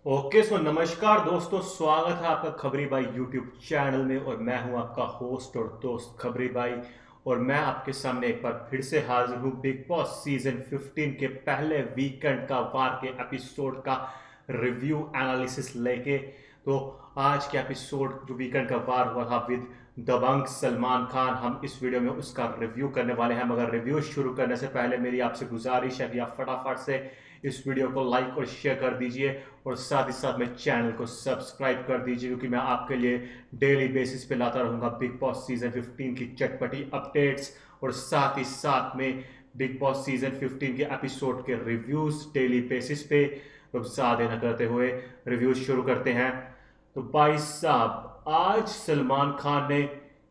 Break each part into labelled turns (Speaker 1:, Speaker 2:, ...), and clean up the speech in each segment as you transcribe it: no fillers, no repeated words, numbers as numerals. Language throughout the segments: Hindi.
Speaker 1: ओके सो नमस्कार दोस्तों, स्वागत है आपका खबरी भाई यूट्यूब चैनल में। और मैं हूं आपका होस्ट और दोस्त खबरी भाई। और मैं आपके सामने एक बार फिर से हाजिर हूं बिग बॉस सीजन 15 के पहले वीकेंड का वार के एपिसोड का रिव्यू एनालिसिस लेके। तो आज के एपिसोड जो वीकेंड का वार हुआ था विद दबंग सलमान खान, हम इस वीडियो में उसका रिव्यू करने वाले हैं। मगर रिव्यू शुरू करने से पहले मेरी आपसे गुजारिश है कि आप फटाफट से इस वीडियो को लाइक और शेयर कर दीजिए और साथ ही साथ में चैनल को सब्सक्राइब कर दीजिए, क्योंकि मैं आपके लिए डेली बेसिस पे लाता रहूंगा बिग बॉस सीजन 15 की चटपटी अपडेट्स और साथ ही साथ में बिग बॉस सीजन 15 के एपिसोड के रिव्यूज डेली बेसिस पे। तो ज़्यादा न करते हुए रिव्यूज शुरू करते हैं। तो भाई साहब, आज सलमान खान ने,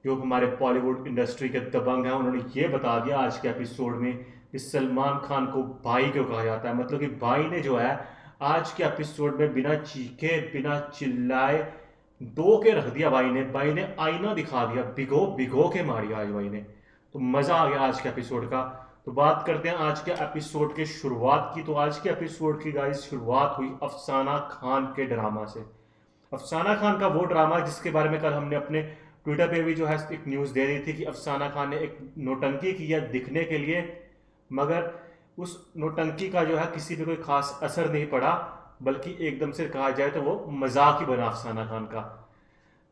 Speaker 1: जो हमारे बॉलीवुड इंडस्ट्री के दबंग हैं, उन्होंने ये बता दिया आज के एपिसोड में कि सलमान खान को भाई क्यों कहा जाता है। मतलब कि भाई ने जो है आज के एपिसोड में बिना चीखे बिना चिल्लाए दो के रख दिया। भाई ने आईना दिखा दिया, भिगो भिगो के मारी आज भाई ने। तो मजा आ गया आज के एपिसोड का। तो बात करते हैं आज के एपिसोड के शुरुआत की। तो आज के एपिसोड की गाइस शुरुआत हुई अफसाना खान के ड्रामा से। अफसाना खान का वो ड्रामा जिसके बारे में कल हमने अपने ट्विटर पे भी जो है एक न्यूज़ दे दी थी कि अफसाना खान ने एक नोटंकी किया दिखने के लिए, मगर उस नोटंकी का जो है किसी पे कोई खास असर नहीं पड़ा, बल्कि एकदम से कहा जाए तो वो मजाक ही बना अफसाना खान का।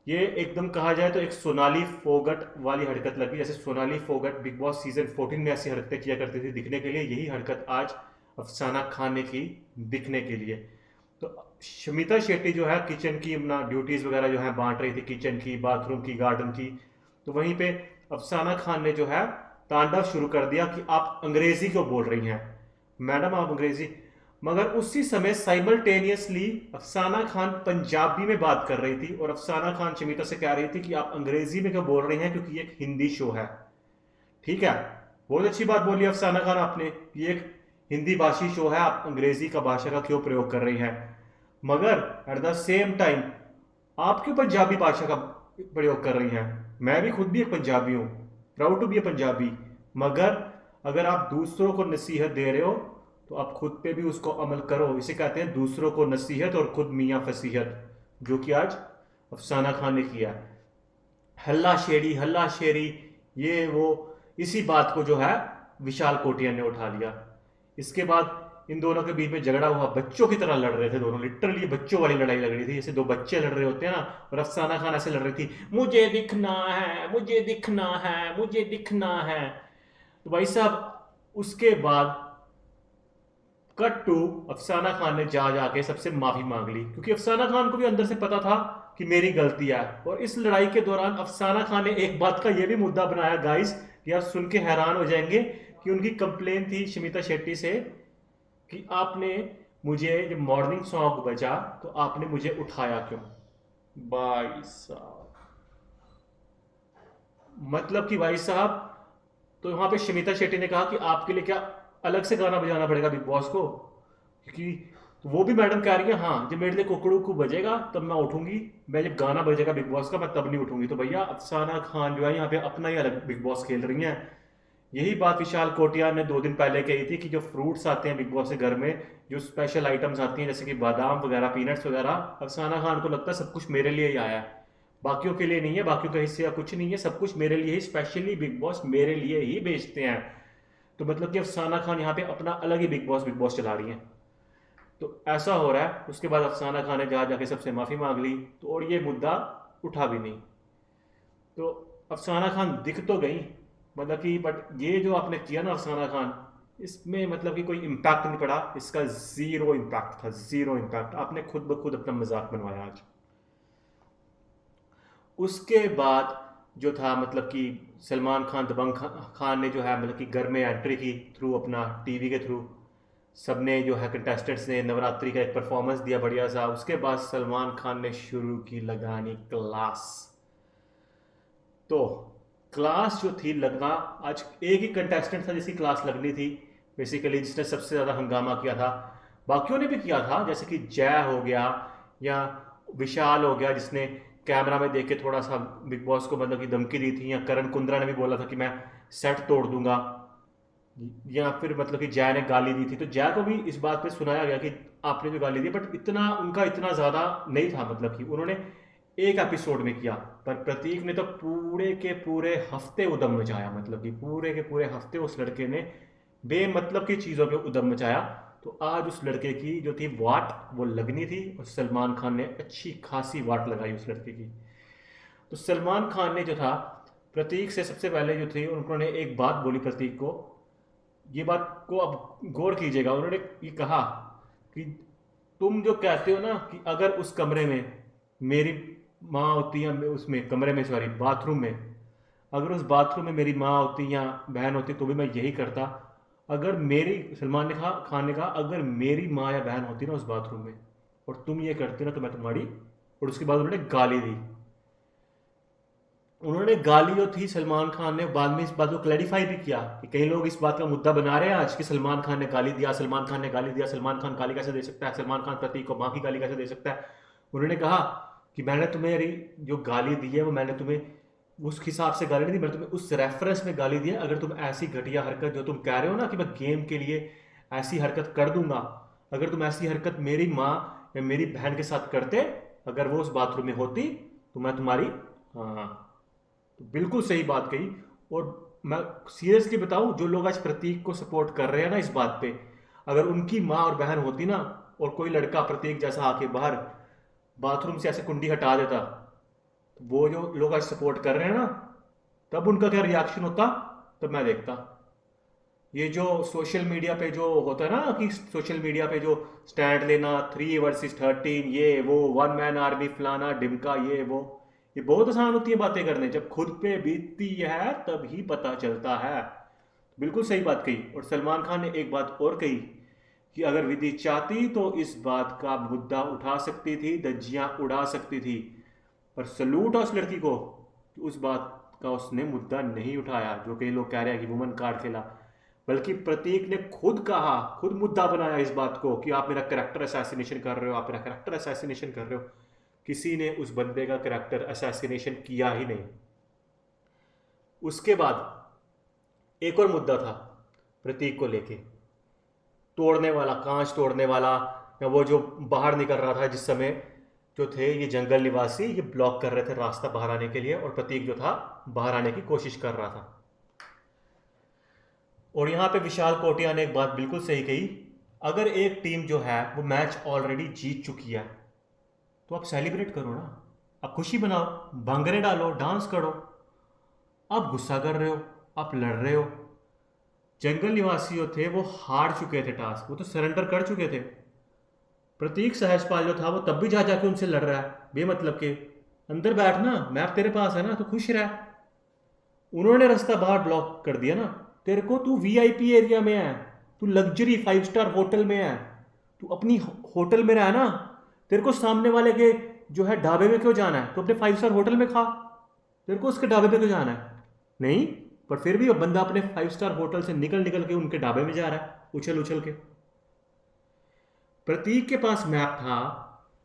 Speaker 1: ये एकदम कहा जाए तो एक सोनाली फोगट वाली हरकत लगी। जैसे Sonali Phogat big boss season 14 में ऐसी हरकतें किया करती थी दिखने के लिए, यही हरकत आज अफसाना खान ने की दिखने के लिए। तो शमिता शेट्टी जो है किचन की अपना ड्यूटीज वगैरह जो है बांट रही थी, किचन की, बाथरूम की, गार्डन की। तो वहीं पे अफसाना खान ने जो है तांडव शुरू कर दिया कि आप अंग्रेजी क्यों बोल रही हैं मैडम, आप अंग्रेजी। मगर उसी समय साइमल्टेनियसली अफसाना खान पंजाबी में बात कर रही थी और अफसाना खान शमिता से कह रही थी कि आप अंग्रेजी में क्यों बोल रही हैं, क्योंकि ये एक हिंदी शो है। ठीक है, बहुत अच्छी बात बोली अफसाना खान आपने, ये एक हिंदी भाषी शो है, आप अंग्रेजी का भाषा का क्यों प्रयोग कर रही हैं। मगर एट द सेम टाइम आप क्यों पंजाबी भाषा का प्रयोग कर रही हैं। मैं भी खुद भी एक पंजाबी हूं, प्राउड टू बी ए पंजाबी। मगर अगर आप दूसरों को नसीहत दे रहे हो तो आप खुद पे भी उसको अमल करो। इसे कहते हैं दूसरों को नसीहत और खुद मियाँ फसीहत, जो कि आज अफसाना खान ने किया। हल्ला शेरी हल्ला शेरी, ये वो, इसी बात को जो है विशाल कोटिया ने उठा लिया। इसके बाद इन दोनों के बीच में झगड़ा हुआ, बच्चों की तरह लड़ रहे थे दोनों, लिटरली बच्चों वाली लड़ाई लग रही थी, जैसे दो बच्चे लड़ रहे होते हैं ना। और अफसाना खान ऐसे लड़ रही थी, मुझे दिखना है, मुझे दिखना है, मुझे दिखना है। तो भाई साहब उसके बाद कट टू, अफसाना खान ने जा जाके सबसे माफी मांग ली, क्योंकि अफसाना खान को भी अंदर से पता था कि मेरी गलती है। और इस लड़ाई के दौरान अफसाना खान ने एक बात का यह भी मुद्दा बनाया गाइस, कि आप सुन के हैरान हो जाएंगे, कि उनकी कंप्लेन थी शमिता शेट्टी से कि आपने मुझे जब मॉर्निंग सॉन्ग बजा तो आपने मुझे उठाया क्यों। भाई साहब, मतलब कि भाई साहब, तो वहां पे शमिता शेट्टी ने कहा कि आपके लिए क्या अलग से गाना बजाना पड़ेगा बिग बॉस को, क्योंकि वो भी मैडम कह रही है हाँ जब मेरे लिए कुकड़ू को बजेगा तब मैं उठूंगी, मैं जब गाना बजेगा बिग बॉस का मैं तब नहीं उठूंगी। तो भैया अफसाना खान जो है यहाँ पे अपना ही अलग बिग बॉस खेल रही हैं। यही बात विशाल कोटिया ने 2 दिन पहले कही थी कि जो फ्रूट्स आते हैं बिग बॉस के घर में, जो स्पेशल आइटम्स आती हैं जैसे कि बादाम वगैरह, पीनट्स वगैरह, अफसाना खान को लगता है सब कुछ मेरे लिए ही आया है, बाकियों के लिए नहीं है, बाकियों का हिस्सा कुछ नहीं है, सब कुछ मेरे लिए ही, स्पेशली बिग बॉस मेरे लिए ही बेचते हैं। तो मतलब कि अफसाना खान यहाँ पे अपना अलग ही बिग बॉस चला रही हैं। तो ऐसा हो रहा है। उसके बाद अफसाना खान ने जा जाके सबसे माफी मांग ली, तो और ये मुद्दा उठा भी नहीं। तो अफसाना खान दिख तो गई, मतलब कि, बट ये जो आपने किया ना अफसाना खान, इसमें मतलब कि कोई इम्पैक्ट नहीं पड़ा, इसका जीरो इम्पैक्ट था, जीरो इम्पैक्ट। आपने खुद ब खुद अपना मजाक बनवाया आज। उसके बाद जो था, मतलब कि सलमान खान दबंग खान ने जो है मतलब कि घर में एंट्री की थ्रू अपना टीवी के थ्रू, सबने जो है कंटेस्टेंट्स ने नवरात्रि का एक परफॉर्मेंस दिया बढ़िया सा। उसके बाद सलमान खान ने शुरू की लगानी क्लास। तो क्लास जो थी लगना, आज एक ही कंटेस्टेंट था जिसकी क्लास लगनी थी बेसिकली, जिसने सबसे ज़्यादा हंगामा किया था। बाकियों ने भी किया था, जैसे कि जय हो गया या विशाल हो गया, जिसने कैमरा में देख के थोड़ा सा बिग बॉस को मतलब कि धमकी दी थी, या करण कुंद्रा ने भी बोला था कि मैं सेट तोड़ दूंगा, या फिर मतलब कि जय ने गाली दी थी। तो जय को भी इस बात पे सुनाया गया कि आपने जो गाली दी, बट इतना उनका इतना ज़्यादा नहीं था, मतलब कि उन्होंने एक एपिसोड में किया। पर प्रतीक ने तो पूरे के पूरे हफ्ते उदम मचाया, मतलब कि पूरे के पूरे हफ्ते उस लड़के ने बेमतलब की चीज़ों पे उदम मचाया। तो आज उस लड़के की जो थी वाट वो लगनी थी, और सलमान खान ने अच्छी खासी वाट लगाई उस लड़के की। तो सलमान खान ने जो था प्रतीक से सबसे पहले जो थी उन्होंने एक बात बोली प्रतीक को, ये बात को अब गौर कीजिएगा। उन्होंने ये कहा कि तुम जो कहते हो ना कि अगर उस कमरे में मेरी माँ होती या उसमें कमरे में, सॉरी बाथरूम में, अगर उस बाथरूम में मेरी माँ होती या बहन होती तो भी मैं यही करता। अगर मेरी, सलमान ने कहा, खान ने कहा, अगर मेरी माँ या बहन होती ना उस बाथरूम में और तुम ये करते ना तो मैं तुम्हारी, और उसके बाद उन्होंने गाली दी। उन्होंने गाली जो थी, सलमान खान ने बाद में इस बात को क्लैरिफाई भी किया कि कई लोग इस बात का मुद्दा बना रहे हैं आज कि सलमान खान ने गाली दिया, सलमान खान ने गाली दिया, सलमान खान गाली कैसे दे सकता है, सलमान खान प्रतीक को माँ की गाली कैसे दे सकता है। उन्होंने कहा कि मैंने तुम्हें जो गाली दी है वो मैंने तुम्हें उस हिसाब से गाली नहीं दी, मैंने तुम्हें उस रेफरेंस में गाली दी है। अगर तुम ऐसी घटिया हरकत जो तुम कह रहे हो ना कि मैं गेम के लिए ऐसी हरकत कर दूंगा, अगर तुम ऐसी हरकत मेरी माँ या मेरी बहन के साथ करते, अगर वो उस बाथरूम में होती तो मैं तुम्हारी, हाँ, तो बिल्कुल सही बात कही। और मैं सीरियसली बताऊं, जो लोग आज प्रतीक को सपोर्ट कर रहे हैं ना इस बात पे, अगर उनकी माँ और बहन होती ना और कोई लड़का प्रतीक जैसा आके बाहर बाथरूम से ऐसे कुंडी हटा देता, तो वो जो लोग आज सपोर्ट कर रहे हैं ना, तब उनका क्या रिएक्शन होता, तब मैं देखता। ये जो सोशल मीडिया पे जो होता है ना कि सोशल मीडिया पे जो स्टैंड लेना 3 वर्सेस 13, ये वो, वन मैन आर्मी, फलाना डिमका, ये बहुत आसान होती है बातें करने, जब खुद पे बीतती है तब ही पता चलता है। बिल्कुल सही बात कही। और सलमान खान ने एक बात और कही कि अगर विधि चाहती तो इस बात का मुद्दा उठा सकती थी, धज्जियां उड़ा सकती थी। पर सलूट है उस लड़की को कि उस बात का उसने मुद्दा नहीं उठाया, जो कई लोग कह रहे हैं कि वुमन कार्ड खेला। बल्कि प्रतीक ने खुद कहा, खुद मुद्दा बनाया इस बात को कि आप मेरा कैरेक्टर असैसिनेशन कर रहे हो, आप मेरा कैरेक्टर असैसिनेशन कर रहे हो। किसी ने उस बंदे का कैरेक्टर असैसिनेशन किया ही नहीं। उसके बाद एक और मुद्दा था प्रतीक को लेके, तोड़ने वाला, कांच तोड़ने वाला, या वो जो बाहर निकल रहा था जिस समय, जो थे ये जंगल निवासी, ये ब्लॉक कर रहे थे रास्ता बाहर आने के लिए, और प्रतीक जो था बाहर आने की कोशिश कर रहा था। और यहां पे विशाल कोटिया ने एक बात बिल्कुल सही कही, अगर एक टीम जो है वो मैच ऑलरेडी जीत चुकी है तो आप सेलिब्रेट करो ना, आप खुशी बनाओ, भंगरे डालो, डांस करो। आप गुस्सा कर रहे हो, आप लड़ रहे हो। जंगल निवासी जो थे वो हार चुके थे टास्क, वो तो सरेंडर कर चुके थे। प्रतीक सहजपाल जो था वो तब भी जा जाके उनसे लड़ रहा है बेमतलब के, अंदर बैठना, मैप तेरे पास है ना तो खुश रह। उन्होंने रास्ता बाहर ब्लॉक कर दिया ना, तेरे को, तू वीआईपी एरिया में है, तू लग्जरी 5 स्टार होटल में है, तू अपनी होटल में रहा ना, तेरे को सामने वाले के जो है ढाबे में क्यों जाना है, तो अपने 5 स्टार होटल में खा, तेरे को उसके ढाबे पे क्यों जाना है? नहीं, पर फिर भी वो बंदा अपने 5 स्टार होटल से निकल निकल के उनके ढाबे में जा रहा है उछल उछल के। प्रतीक के पास मैप था,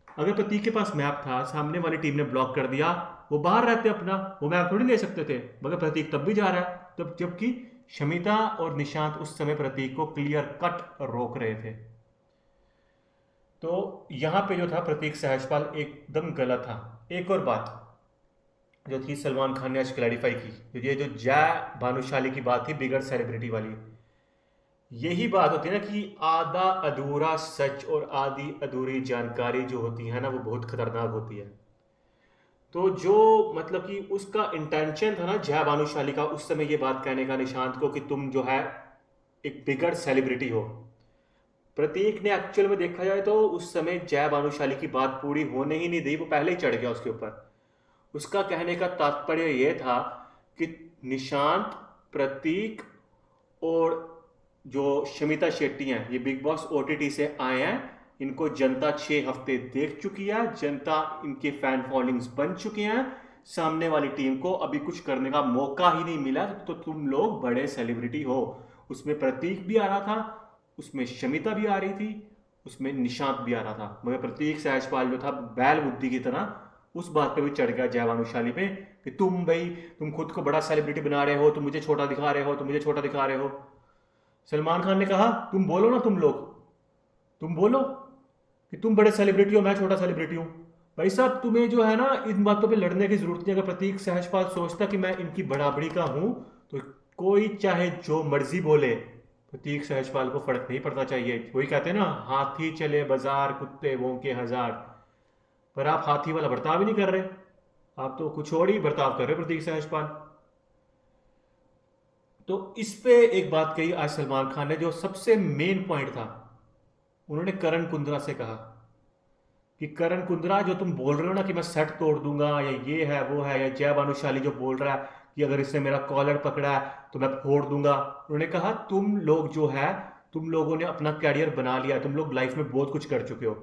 Speaker 1: अगर प्रतीक के पास मैप था, सामने वाली टीम ने ब्लॉक कर दिया, वो बाहर रहते अपना, वो मैप थोड़ी ले सकते थे, मगर प्रतीक तब भी जा रहा है, तब जबकि शमिता और निशांत उस समय प्रतीक को क्लियर कट रोक रहे थे। तो यहां पे जो था प्रतीक सहजपाल एकदम गलत था। एक और बात जो थी सलमान खान ने आज क्लैरिफाई की, ये जो जय भानुशाली की बात थी बिगड़ सेलिब्रिटी वाली, यही बात होती है ना कि आधा अधूरा सच और आधी अधूरी जानकारी जो होती है ना वो बहुत खतरनाक होती है। तो जो मतलब कि उसका इंटेंशन था ना जया भानुशाली का उस समय ये बात कहने का निशांत को कि तुम जो है एक बिगड़ सेलिब्रिटी हो, प्रतीक ने एक्चुअल में देखा जाए तो उस समय जया भानुशाली की बात पूरी होने ही नहीं दी, वो पहले ही चढ़ गया उसके ऊपर। उसका कहने का तात्पर्य यह था कि निशांत, प्रतीक और जो शमिता शेट्टी हैं, ये बिग बॉस ओटीटी से आए हैं, इनको जनता 6 हफ्ते देख चुकी है, जनता इनके फैन फॉलोइंग्स बन चुके हैं, सामने वाली टीम को अभी कुछ करने का मौका ही नहीं मिला, तो तुम लोग बड़े सेलिब्रिटी हो। उसमें प्रतीक भी आ रहा था, उसमें शमिता भी आ रही थी, उसमें निशांत भी आ रहा था, मगर प्रतीक सहजपाल जो था बैल बुद्धि की तरह उस बात पे भी चढ़ गया जय भानुशाली पे कि तुम भाई, तुम खुद को बड़ा सेलिब्रिटी बना रहे हो, तुम मुझे छोटा दिखा रहे हो, तुम मुझे छोटा दिखा रहे हो। सलमान खान ने कहा तुम बोलो ना, तुम लोग तुम बोलो, कि तुम बड़े सेलिब्रिटी हो, मैं छोटा सेलिब्रिटी हूँ। भाई साहब, तुम्हें जो है ना इन बातों पे लड़ने की जरूरत नहीं। अगर प्रतीक सहजपाल सोचता कि मैं इनकी बराबरी का हूं, तो कोई चाहे जो मर्जी बोले, प्रतीक सहजपाल को फर्क नहीं पड़ना चाहिए। वही कहते हैं ना, हाथी चले बाजार कुत्ते भौंके हजार। पर आप हाथी वाला बर्ताव ही नहीं कर रहे, आप तो कुछ और ही बर्ताव कर रहे हो प्रतीक सहजपाल। तो इस पे एक बात कही आज सलमान खान ने, जो सबसे मेन पॉइंट था। उन्होंने करण कुंद्रा से कहा कि करण कुंद्रा, जो तुम बोल रहे हो ना कि मैं सेट तोड़ दूंगा या ये है वो है, या जय भानुशाली जो बोल रहा है कि अगर इसने मेरा कॉलर पकड़ा है तो मैं फोड़ दूंगा। उन्होंने कहा तुम लोग जो है, तुम लोगों ने अपना कैरियर बना लिया, तुम लोग लाइफ में बहुत कुछ कर चुके हो,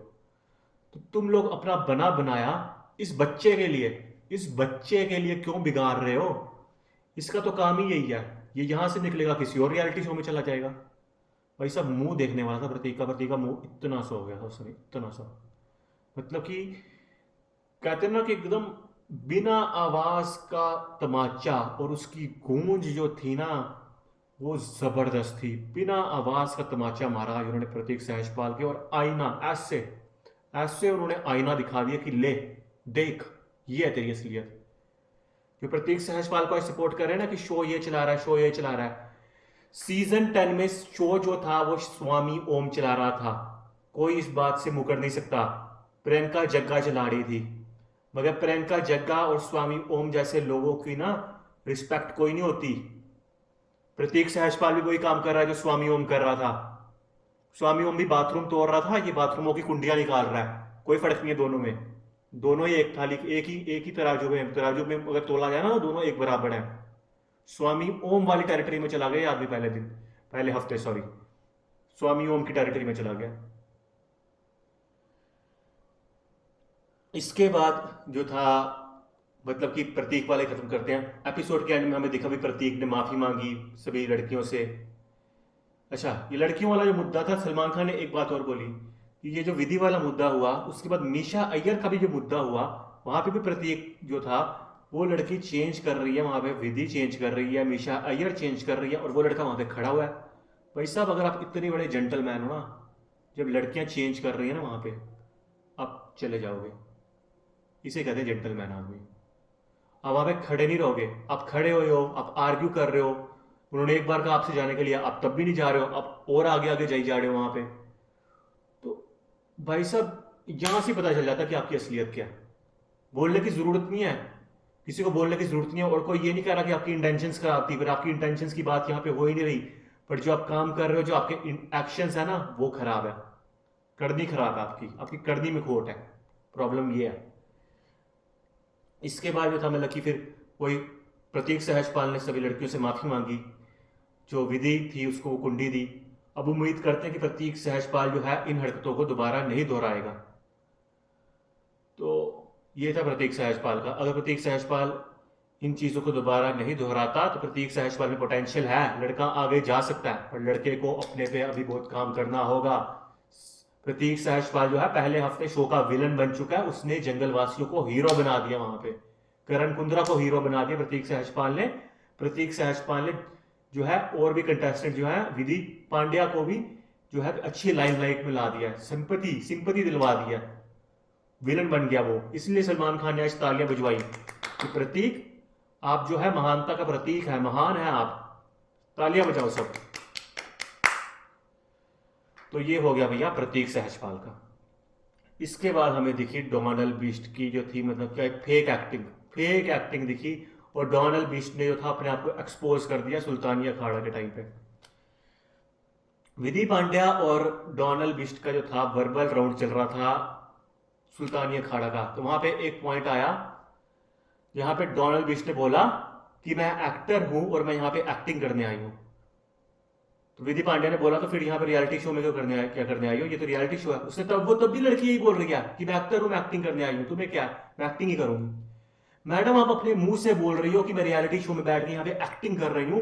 Speaker 1: तो तुम लोग अपना बना बनाया इस बच्चे के लिए, इस बच्चे के लिए क्यों बिगाड़ रहे हो? इसका तो काम ही यही है। ये यहां से निकलेगा किसी और रियलिटी शो में चला जाएगा। भाई साहब, मुंह देखने वाला था प्रतीक का मुंह इतना सा हो गया था उसने, इतना सा। मतलब कि कहते हैं ना कि एकदम बिना आवाज का तमाचा, और उसकी गूंज जो थी ना, वो जबरदस्त थी। बिना आवाज का तमाचा मारा उन्होंने प्रतीक सहजपाल के, और आईना ऐसे ऐसे उन्होंने आईना दिखा दिया कि ले देख, ये है तेरी असलियत। जो प्रतीक सहजपाल को सपोर्ट कर रहे हैं ना कि शो ये चला रहा है, शो ये चला रहा है, सीजन 10 में शो जो था वो स्वामी ओम चला रहा था। कोई इस बात से मुकर नहीं सकता। प्रियंका जग्गा चला रही थी, मगर प्रियंका जग्गा और स्वामी ओम जैसे लोगों की ना रिस्पेक्ट कोई नहीं होती। प्रतीक सहजपाल भी वही काम कर रहा है जो स्वामी ओम कर रहा था। स्वामी ओम भी बाथरूम तोड़ रहा था, ये बाथरूमों की कुंडियां निकाल रहा है। कोई फर्क नहीं है दोनों में। दोनों ही एक थाली, एक ही तराजू में अगर तोला जाए ना, तो दोनों एक बराबर है। स्वामी ओम वाली टेरिटरी में चला गया आदमी पहले दिन, पहले हफ्ते, सॉरी, स्वामी ओम की टेरिटरी में चला गया। इसके बाद जो था, मतलब कि प्रतीक वाले खत्म करते हैं। एपिसोड के एंड में हमें दिखा भी प्रतीक ने माफी मांगी सभी लड़कियों से। अच्छा, ये लड़कियों वाला जो मुद्दा था, सलमान खान ने एक बात और बोली कि ये जो विधि वाला मुद्दा हुआ, उसके बाद मीशा अय्यर का भी जो मुद्दा हुआ, वहां पे भी प्रतीक जो था, वो लड़की चेंज कर रही है वहां पे, विधि चेंज कर रही है, मीशा अय्यर चेंज कर रही है, और वो लड़का वहां पे खड़ा हुआ है। भाई साहब, अगर आप इतने बड़े जेंटलमैन हो ना, जब लड़कियां चेंज कर रही है ना वहां पे, आप चले जाओगे। इसे कहते हैं जेंटलमैन आदमी। आप वहां पे खड़े नहीं रहोगे, आप खड़े हुए हो, आप आर्ग्यू कर रहे हो। उन्होंने एक बार कहा आपसे जाने के लिए, आप तब भी नहीं जा रहे हो, आप और आगे आगे जाई जा रहे हो वहां पे। तो भाई साहब, यहां से पता चल जाता कि आपकी असलियत क्या है। बोलने की जरूरत नहीं है, किसी को बोलने की जरूरत नहीं है। और कोई ये नहीं कह रहा कि आपकी इंटेंशंस खराब थी, पर आपकी इंटेंशंस की बात यहाँ पे हो ही नहीं रही। पर जो आप काम कर रहे हो, जो आपके एक्शंस है ना, वो खराब है। करनी खराब है आपकी, आपकी करनी में खोट है। प्रॉब्लम ये है। इसके बाद जो था, मतलब कि फिर वही प्रतीक सहजपाल ने सभी लड़कियों से माफी मांगी, जो विधि थी उसको वो कुंडी दी। अब उम्मीद करते हैं कि प्रतीक सहजपाल जो है इन हरकतों को दोबारा नहीं दोहराएगा। तो ये था प्रतीक सहजपाल का। अगर प्रतीक सहजपाल इन चीजों को दोबारा नहीं दोहराता, तो प्रतीक सहजपाल में पोटेंशियल है, लड़का आगे जा सकता है, पर लड़के को अपने पे अभी बहुत काम करना होगा। प्रतीक सहजपाल जो है पहले हफ्ते शो का विलन बन चुका है। उसने जंगलवासियों को हीरो बना दिया वहां पे। करण कुंद्रा को हीरो बना दिया प्रतीक सहजपाल ने। प्रतीक सहजपाल ने जो है और भी कंटेस्टेंट जो है, विधि पांड्या को भी जो है अच्छी लाइमलाइट में ला दिया, सिंपति सिंपति दिलवा दिया। विलन बन गया वो। इसलिए सलमान खान ने आज तालियां बजवाई कि प्रतीक, आप जो है महानता का प्रतीक है, महान है आप, तालियां बजाओ सब। तो ये हो गया भैया प्रतीक सहजपाल का। इसके बाद हमें दिखी डोनाल्ड बिस्ट की जो थी, मतलब क्या, फेक एक्टिंग दिखी। और डोनाल्ड बिस्ट ने जो था अपने आप को एक्सपोज कर दिया सुल्तानी अखाड़ा के टाइम पे। विधि पांड्या और डोनाल्ड बिस्ट का जो था वर्बल राउंड चल रहा था सुल्तानी अखाड़ा का, तो वहां पे एक पॉइंट आया जहां पे डोनाल्ड बिस्ट ने बोला कि मैं एक्टर हूं और मैं यहां पे एक्टिंग करने आई हूं। तो विधि पांड्या ने बोला तो फिर यहाँ पे रियलिटी शो में क्या करने आई हो, ये तो रियलिटी शो है। उसने तब भी लड़की यही बोल रही है कि मैं एक्टर हूं, मैं एक्टिंग करने आई हूं, तुम्हें क्या, मैं एक्टिंग ही करूंगी। मैडम, आप अपने मुंह से बोल रही हो कि मैं रियलिटी शो में बैठ के यहाँ पे एक्टिंग कर रही हूँ।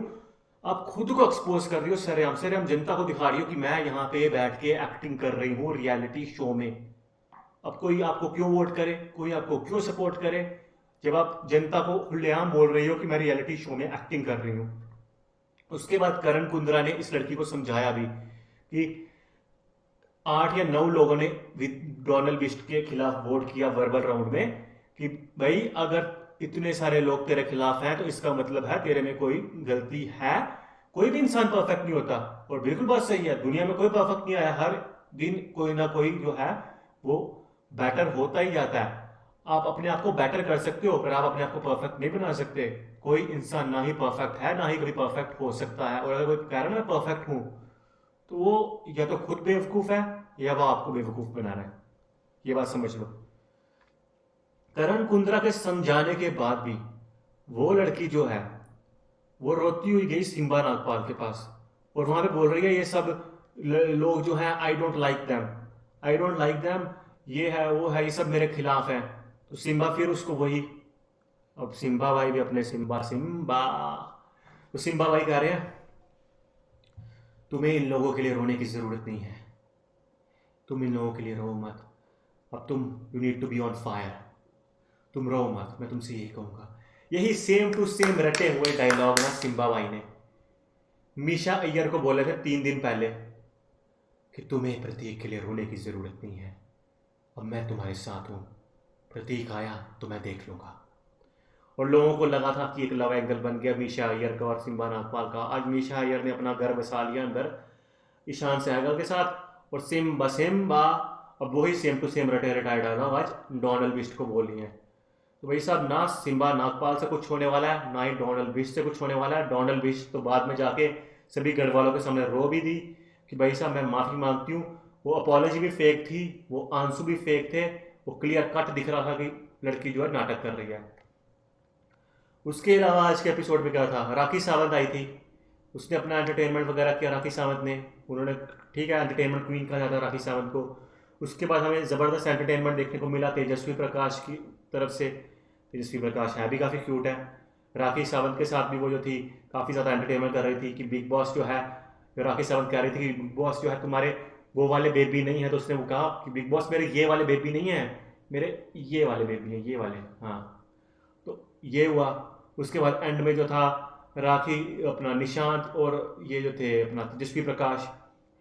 Speaker 1: आप खुद को एक्सपोज कर रही हो, सरेआम सरेआम जनता को दिखा रही हो कि मैं यहाँ पे बैठ के एक्टिंग कर रही हूँ रियलिटी शो में। अब कोई आपको क्यों वोट करे, कोई आपको क्यों सपोर्ट करे, जब आप जनता को खुलेआम बोल रही हो कि मैं रियलिटी शो में एक्टिंग कर रही हूँ। उसके बाद करण कुंद्रा ने इस लड़की को समझाया भी कि 8 या 9 लोगों ने डोनाल्ड बिस्ट के खिलाफ वोट किया वर्बल राउंड में कि भाई अगर इतने सारे लोग तेरे खिलाफ हैं तो इसका मतलब है तेरे में कोई गलती है। कोई भी इंसान परफेक्ट नहीं होता, और बिल्कुल बात सही है, दुनिया में कोई परफेक्ट नहीं आया, हर दिन कोई ना कोई जो है वो बेटर होता ही जाता है। आप अपने आप को बेटर कर सकते हो, पर आप अपने आप को परफेक्ट नहीं बना सकते। कोई इंसान ना ही परफेक्ट है ना ही कभी परफेक्ट हो सकता है, और अगर कोई कह रहा है मैं परफेक्ट हूं तो वो या तो खुद बेवकूफ है या वो आपको बेवकूफ बना रहा है। ये बात समझ लो। करण कुंद्रा के समझाने के बाद भी वो लड़की जो है वो रोती हुई गई सिम्बा नागपाल के पास, और वहां पे बोल रही है ये सब लोग जो हैं I don't like them, I don't like them, ये है वो है, ये सब मेरे खिलाफ है। तो सिम्बा फिर उसको वही, अब सिम्बा भाई भी अपने सिम्बा सिम्बा, तो सिम्बा भाई कह रहे हैं तुम्हें इन लोगों के लिए रोने की जरूरत नहीं है, तुम इन लोगों के लिए रो मत, अब तुम you need to be on fire, तुम रो मत, मैं तुमसे यही कहूंगा। यही सेम टू सेम रटे हुए डायलॉग ना सिम्बा भाई ने मीशा अय्यर को बोले थे 3 दिन पहले कि तुम्हें प्रतीक के लिए रोने की जरूरत नहीं है, अब मैं तुम्हारे साथ हूं, प्रतीक आया तो मैं देख लूंगा। और लोगों को लगा था कि एक लव एंगल बन गया मीशा अय्यर का और सिम्बा नागपाल का। आज मीशा अय्यर ने अपना घर बसा लिया अंदर ईशान सहगल के साथ, और सिम्बा सिम्बा अब वही सेम टू सेम रटे रटाए डायलॉग आज डोनाल्ड बिस्ट को बोल रही है। तो भाई साहब ना सिम्बा नागपाल से कुछ होने वाला है ना ही डोनाल्ड बिस्ट से कुछ होने वाला है। डोनाल्ड बिस्ट तो बाद में जाके सभी घर वालों के सामने रो भी दी कि भाई साहब मैं माफ़ी मांगती हूँ। वो अपॉलॉजी भी फेक थी, वो आंसू भी फेक थे, वो क्लियर कट दिख रहा था कि लड़की जो है नाटक कर रही है। उसके अलावा आज के एपिसोड में क्या था, राखी सावंत आई थी, उसने अपना एंटरटेनमेंट वगैरह किया राखी सावंत ने, उन्होंने ठीक है एंटरटेनमेंट क्वीन कहा जाता है राखी सावंत को। उसके बाद हमें ज़बरदस्त एंटरटेनमेंट देखने को मिला तेजस्वी प्रकाश की तरफ से। तेजस्वी प्रकाश है भी काफ़ी क्यूट है, राखी सावंत के साथ भी वो जो थी काफ़ी ज़्यादा एंटरटेनमेंट कर रही थी कि बिग बॉस जो है, राखी सावंत कह रही थी कि बिग बॉस जो है तुम्हारे वो वाले बेबी नहीं है, तो उसने वो कहा कि बिग बॉस मेरे ये वाले बेबी नहीं है, मेरे ये वाले बेबी हैं, ये वाले, हाँ। तो ये हुआ। उसके बाद एंड में जो था राखी अपना निशांत और ये जो थे अपना तेजस्वी प्रकाश,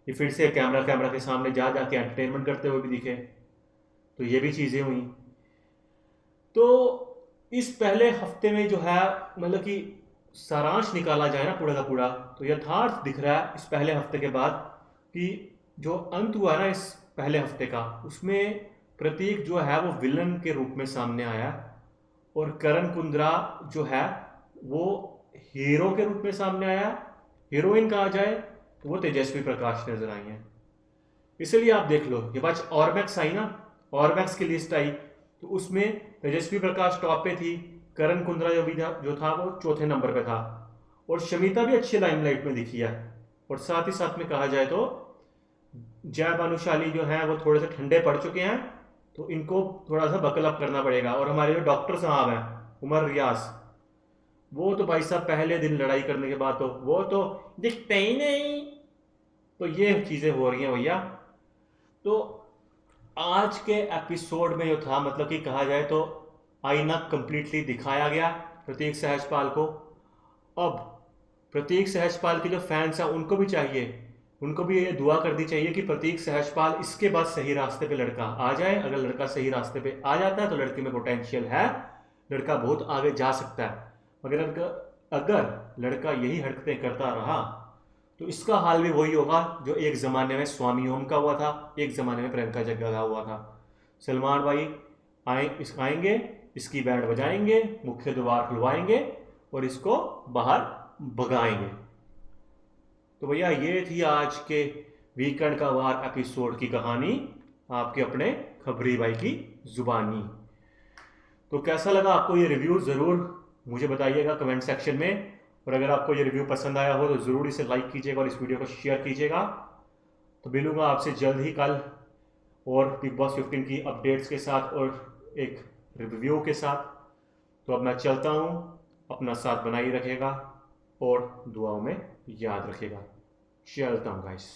Speaker 1: ये फिर से कैमरा कैमरा के सामने जा जाके एंटरटेनमेंट करते हुए भी दिखे, तो ये भी चीज़ें हुई। तो इस पहले हफ्ते में जो है मतलब कि सारांश निकाला जाए ना पूरा का पूरा, तो यथार्थ दिख रहा है इस पहले हफ्ते के बाद कि जो अंत हुआ ना इस पहले हफ्ते का, उसमें प्रतीक जो है वो विलन के रूप में सामने आया, और करण कुंद्रा जो है वो हीरो के रूप में सामने आया। हीरोइन कहा जाए तो वो तेजस्वी प्रकाश नजर आई है। इसलिए आप देख लो ये बात ऑरमैक्स आई ना, ऑरमैक्स की लिस्ट आई, तो उसमें तेजस्वी प्रकाश टॉप पे थी, करण कुंद्रा जो था वो चौथे नंबर पे था, और शमिता भी अच्छी लाइमलाइट में दिखी है। और साथ ही साथ में कहा जाए तो जय भानुशाली जो है वो थोड़े से ठंडे पड़ चुके हैं, तो इनको थोड़ा सा बकल अप करना पड़ेगा। और हमारे जो डॉक्टर साहब हैं उमर रियाज, वो तो भाई साहब पहले दिन लड़ाई करने के बाद तो वो तो दिखते ही नहीं। तो ये चीज़ें हो रही हैं भैया। तो आज के एपिसोड में जो था मतलब कि कहा जाए तो आईना कंप्लीटली दिखाया गया प्रतीक सहजपाल को। अब प्रतीक सहजपाल के जो फैंस हैं उनको भी चाहिए, उनको भी ये दुआ करनी चाहिए कि प्रतीक सहजपाल इसके बाद सही रास्ते पे लड़का आ जाए। अगर लड़का सही रास्ते पे आ जाता है तो लड़के में पोटेंशियल है, लड़का बहुत आगे जा सकता है। अगर लड़का यही हरकतें करता रहा तो इसका हाल भी वही होगा जो एक ज़माने में स्वामी ओम का हुआ था, एक ज़माने में प्रियंका जग्गा का हुआ था। सलमान भाई आएंगे, इसकी बैंड बजाएंगे, मुख्य द्वार खुलवाएंगे और इसको बाहर भगाएंगे। तो भैया ये थी आज के वीकेंड का वार एपिसोड की कहानी, आपके अपने खबरी भाई की जुबानी। तो कैसा लगा आपको ये रिव्यू, ज़रूर मुझे बताइएगा कमेंट सेक्शन में। और अगर आपको ये रिव्यू पसंद आया हो तो ज़रूर इसे लाइक कीजिएगा और इस वीडियो को शेयर कीजिएगा। तो मिलूंगा आपसे जल्द ही कल और बिग बॉस 15 की अपडेट्स के साथ और एक रिव्यू के साथ। तो अब मैं चलता हूँ, अपना साथ बनाए रखिएगा और दुआओं में याद रखिएगा। चलता हूँ गाइस।